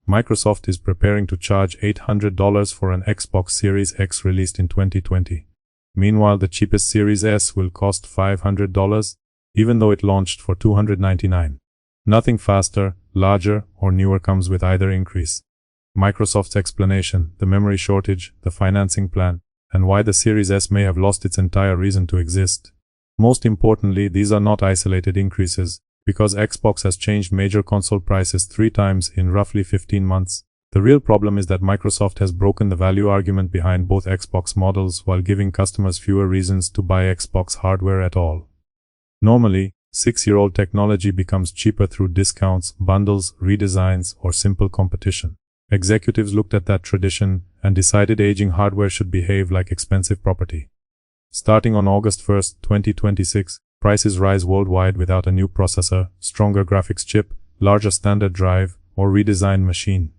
Microsoft is preparing to charge $800 for an Xbox Series X released in 2020. Meanwhile, the cheapest Series S will cost $500, even though it launched for $299. Nothing faster, larger, or newer comes with either increase. Microsoft's explanation, the memory shortage, the financing plan, and why the Series S may have lost its entire reason to exist. Most importantly, these are not isolated increases, because Xbox has changed major console prices 3 times in roughly 15 months. The real problem is that Microsoft has broken the value argument behind both Xbox models while giving customers fewer reasons to buy Xbox hardware at all. Normally, 6-year-old technology becomes cheaper through discounts, bundles, redesigns, or simple competition. Executives looked at that tradition and decided aging hardware should behave like expensive property. Starting on August 1, 2026, prices rise worldwide without a new processor, stronger graphics chip, larger standard drive, or redesigned machine.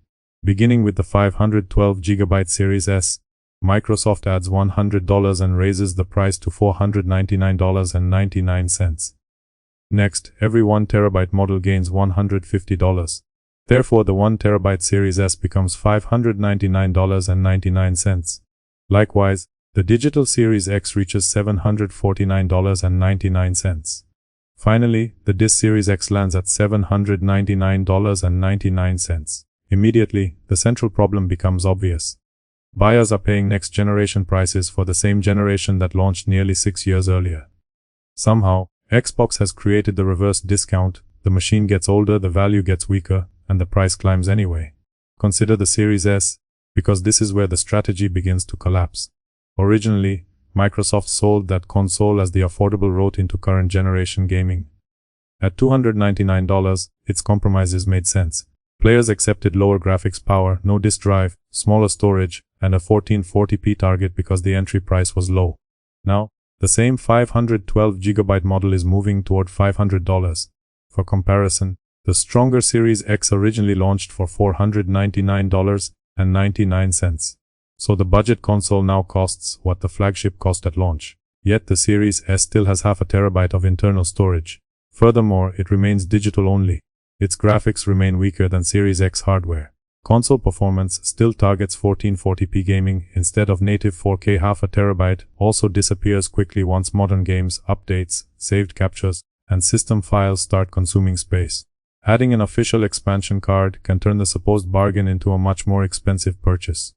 Beginning with the 512GB Series S, Microsoft adds $100 and raises the price to $499.99. Next, every 1TB model gains $150. Therefore, the 1TB Series S becomes $599.99. Likewise, the digital Series X reaches $749.99. Finally, the disc Series X lands at $799.99. Immediately, the central problem becomes obvious. Buyers are paying next-generation prices for the same generation that launched nearly 6 years earlier. Somehow, Xbox has created the reverse discount. The machine gets older, the value gets weaker, and the price climbs anyway. Consider the Series S, because this is where the strategy begins to collapse. Originally, Microsoft sold that console as the affordable route into current generation gaming. At $299, its compromises made sense. Players accepted lower graphics power, no disk drive, smaller storage, and a 1440p target because the entry price was low. Now, the same 512GB model is moving toward $500. For comparison, the stronger Series X originally launched for $499.99. So the budget console now costs what the flagship cost at launch. Yet the Series S still has half a terabyte of internal storage. Furthermore, it remains digital only. Its graphics remain weaker than Series X hardware. Console performance still targets 1440p gaming instead of native 4K. Half a terabyte also disappears quickly once modern games, updates, saved captures, and system files start consuming space. Adding an official expansion card can turn the supposed bargain into a much more expensive purchase.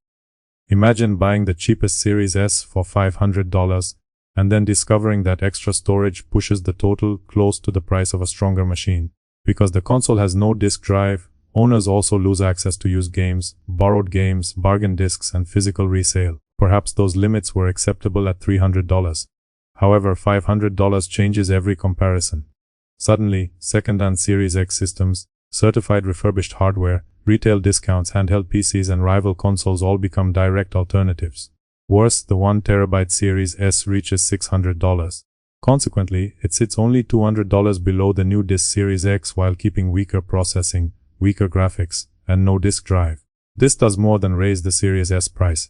Imagine buying the cheapest Series S for $500 and then discovering that extra storage pushes the total close to the price of a stronger machine. Because the console has no disk drive, owners also lose access to used games, borrowed games, bargain discs, and physical resale. Perhaps those limits were acceptable at $300. However, $500 changes every comparison. Suddenly, second-hand Series X systems, certified refurbished hardware, retail discounts, handheld PCs, and rival consoles all become direct alternatives. Worse, the 1TB Series S reaches $600. Consequently, it sits only $200 below the new disc Series X while keeping weaker processing, weaker graphics, and no disk drive. This does more than raise the Series S price.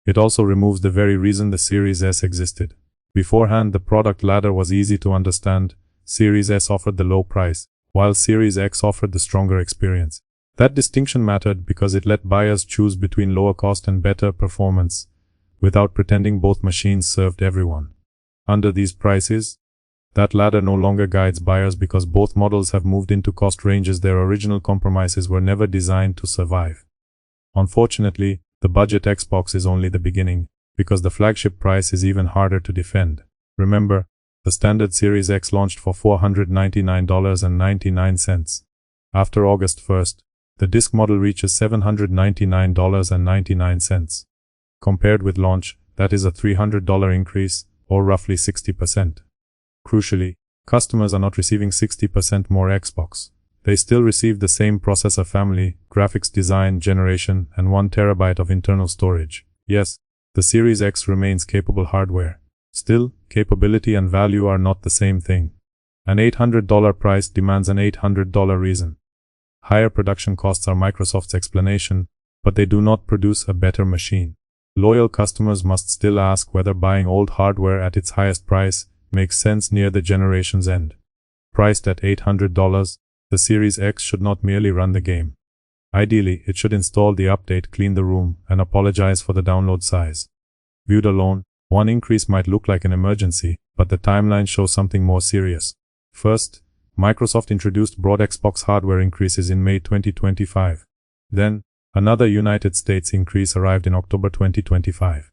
It also removes the very reason the Series S existed. Beforehand, the product ladder was easy to understand. Series S offered the low price, while Series X offered the stronger experience. That distinction mattered because it let buyers choose between lower cost and better performance, without pretending both machines served everyone. Under these prices, that ladder no longer guides buyers because both models have moved into cost ranges their original compromises were never designed to survive. Unfortunately, the budget Xbox is only the beginning, because the flagship price is even harder to defend. Remember, the standard Series X launched for $499.99. After August 1st, the disc model reaches $799.99. Compared with launch, that is a $300 increase, or roughly 60%. Crucially, customers are not receiving 60% more Xbox. They still receive the same processor family, graphics design, generation, and 1TB of internal storage. Yes, the Series X remains capable hardware. Still, capability and value are not the same thing. An $800 price demands an $800 reason. Higher production costs are Microsoft's explanation, but they do not produce a better machine. Loyal customers must still ask whether buying old hardware at its highest price makes sense near the generation's end. Priced at $800, the Series X should not merely run the game. Ideally, it should install the update, clean the room, and apologize for the download size. Viewed alone, one increase might look like an emergency, but the timeline shows something more serious. First, Microsoft introduced broad Xbox hardware increases in May 2025. Then, another United States increase arrived in October 2025.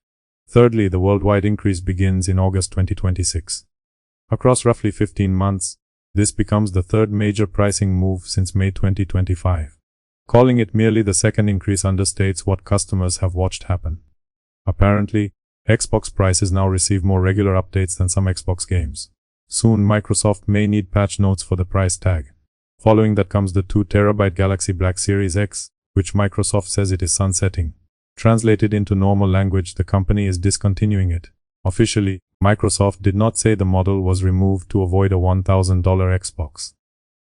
Thirdly, the worldwide increase begins in August 2026. Across roughly 15 months, this becomes the third major pricing move since May 2025. Calling it merely the second increase understates what customers have watched happen. Apparently, Xbox prices now receive more regular updates than some Xbox games. Soon Microsoft may need patch notes for the price tag. Following that comes the 2TB Galaxy Black Series X, which Microsoft says it is sunsetting. Translated into normal language, the company is discontinuing it. Officially, Microsoft did not say the model was removed to avoid a $1,000 Xbox.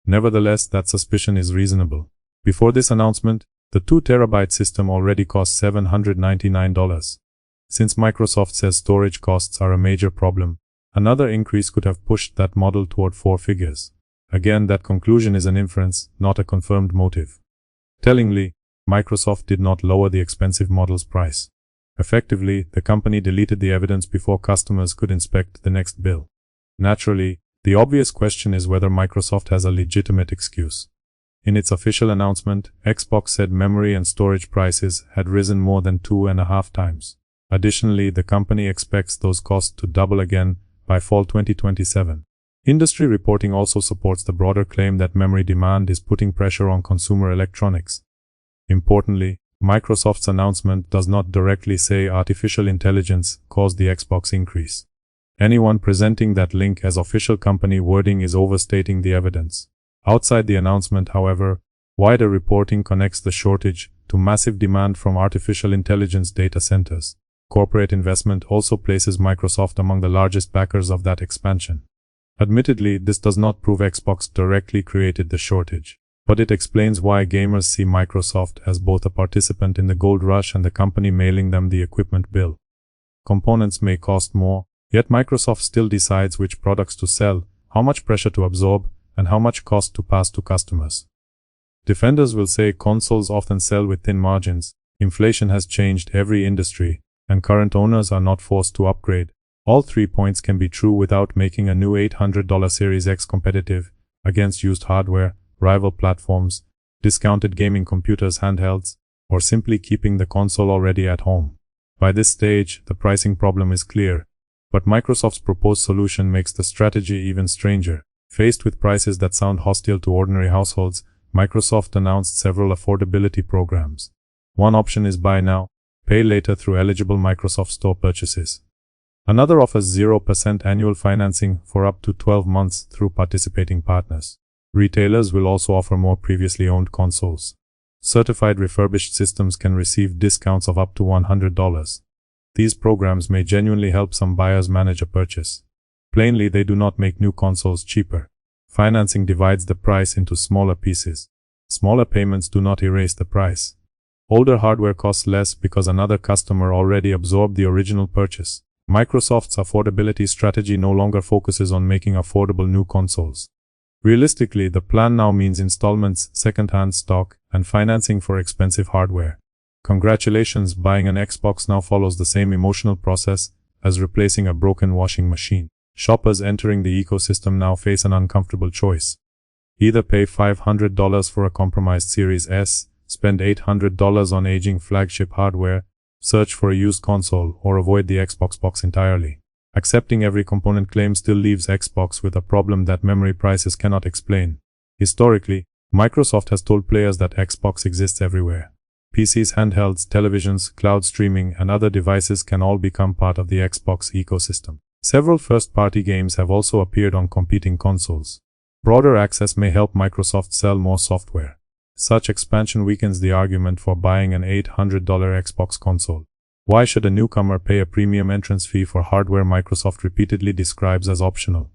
Nevertheless, that suspicion is reasonable. Before this announcement, the 2TB system already cost $799. Since Microsoft says storage costs are a major problem, another increase could have pushed that model toward four figures. Again, that conclusion is an inference, not a confirmed motive. Tellingly, Microsoft did not lower the expensive model's price. Effectively, the company deleted the evidence before customers could inspect the next bill. Naturally, the obvious question is whether Microsoft has a legitimate excuse. In its official announcement, Xbox said memory and storage prices had risen more than 2.5 times. Additionally, the company expects those costs to double again by fall 2027. Industry reporting also supports the broader claim that memory demand is putting pressure on consumer electronics. Importantly, Microsoft's announcement does not directly say artificial intelligence caused the Xbox increase. Anyone presenting that link as official company wording is overstating the evidence. Outside the announcement, however, wider reporting connects the shortage to massive demand from artificial intelligence data centers. Corporate investment also places Microsoft among the largest backers of that expansion. Admittedly, this does not prove Xbox directly created the shortage, but it explains why gamers see Microsoft as both a participant in the gold rush and the company mailing them the equipment bill. Components may cost more, yet Microsoft still decides which products to sell, how much pressure to absorb, and how much cost to pass to customers. Defenders will say consoles often sell with thin margins, inflation has changed every industry, and current owners are not forced to upgrade. All 3 points can be true without making a new $800 Series X competitive against used hardware, rival platforms, discounted gaming computers, handhelds, or simply keeping the console already at home. By this stage, the pricing problem is clear, but Microsoft's proposed solution makes the strategy even stranger. Faced with prices that sound hostile to ordinary households, Microsoft announced several affordability programs. One option is buy now, pay later through eligible Microsoft Store purchases. Another offers 0% annual financing for up to 12 months through participating partners. Retailers will also offer more previously owned consoles. Certified refurbished systems can receive discounts of up to $100. These programs may genuinely help some buyers manage a purchase. Plainly, they do not make new consoles cheaper. Financing divides the price into smaller pieces. Smaller payments do not erase the price. Older hardware costs less because another customer already absorbed the original purchase. Microsoft's affordability strategy no longer focuses on making affordable new consoles. Realistically, the plan now means installments, second-hand stock, and financing for expensive hardware. Congratulations, buying an Xbox now follows the same emotional process as replacing a broken washing machine. Shoppers entering the ecosystem now face an uncomfortable choice. Either pay $500 for a compromised Series S, spend $800 on aging flagship hardware, search for a used console, or avoid the Xbox box entirely. Accepting every component claim still leaves Xbox with a problem that memory prices cannot explain. Historically, Microsoft has told players that Xbox exists everywhere. PCs, handhelds, televisions, cloud streaming, and other devices can all become part of the Xbox ecosystem. Several first-party games have also appeared on competing consoles. Broader access may help Microsoft sell more software. Such expansion weakens the argument for buying an $800 Xbox console. Why should a newcomer pay a premium entrance fee for hardware Microsoft repeatedly describes as optional?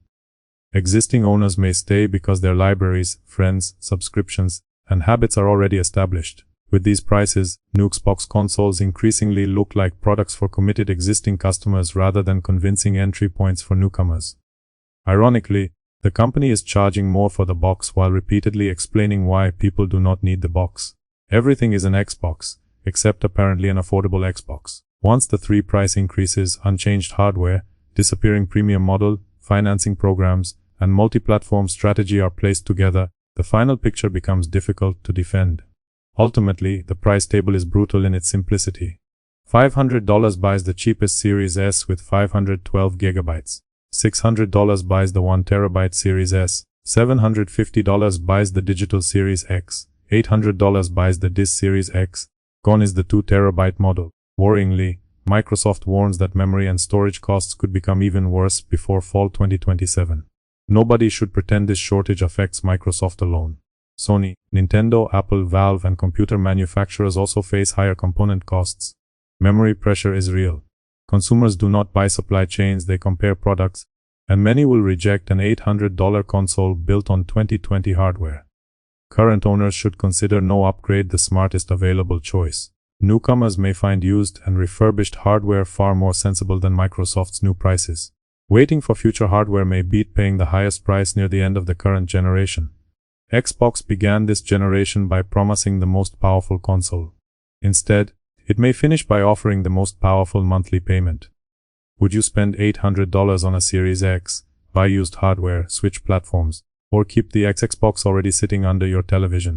Existing owners may stay because their libraries, friends, subscriptions, and habits are already established. With these prices, new Xbox consoles increasingly look like products for committed existing customers rather than convincing entry points for newcomers. Ironically, the company is charging more for the box while repeatedly explaining why people do not need the box. Everything is an Xbox, except apparently an affordable Xbox. Once the three price increases, unchanged hardware, disappearing premium model, financing programs, and multi-platform strategy are placed together, the final picture becomes difficult to defend. Ultimately, the price table is brutal in its simplicity. $500 buys the cheapest Series S with 512 GB. $600 buys the 1 TB Series S. $750 buys the digital Series X. $800 buys the disc Series X. Gone is the 2 TB model. Worryingly, Microsoft warns that memory and storage costs could become even worse before fall 2027. Nobody should pretend this shortage affects Microsoft alone. Sony, Nintendo, Apple, Valve, and computer manufacturers also face higher component costs. Memory pressure is real. Consumers do not buy supply chains, they compare products, and many will reject an $800 console built on 2020 hardware. Current owners should consider no upgrade the smartest available choice. Newcomers may find used and refurbished hardware far more sensible than Microsoft's new prices. Waiting for future hardware may beat paying the highest price near the end of the current generation. Xbox began this generation by promising the most powerful console. Instead, it may finish by offering the most powerful monthly payment. Would you spend $800 on a Series X, buy used hardware, switch platforms, or keep the Xbox already sitting under your television?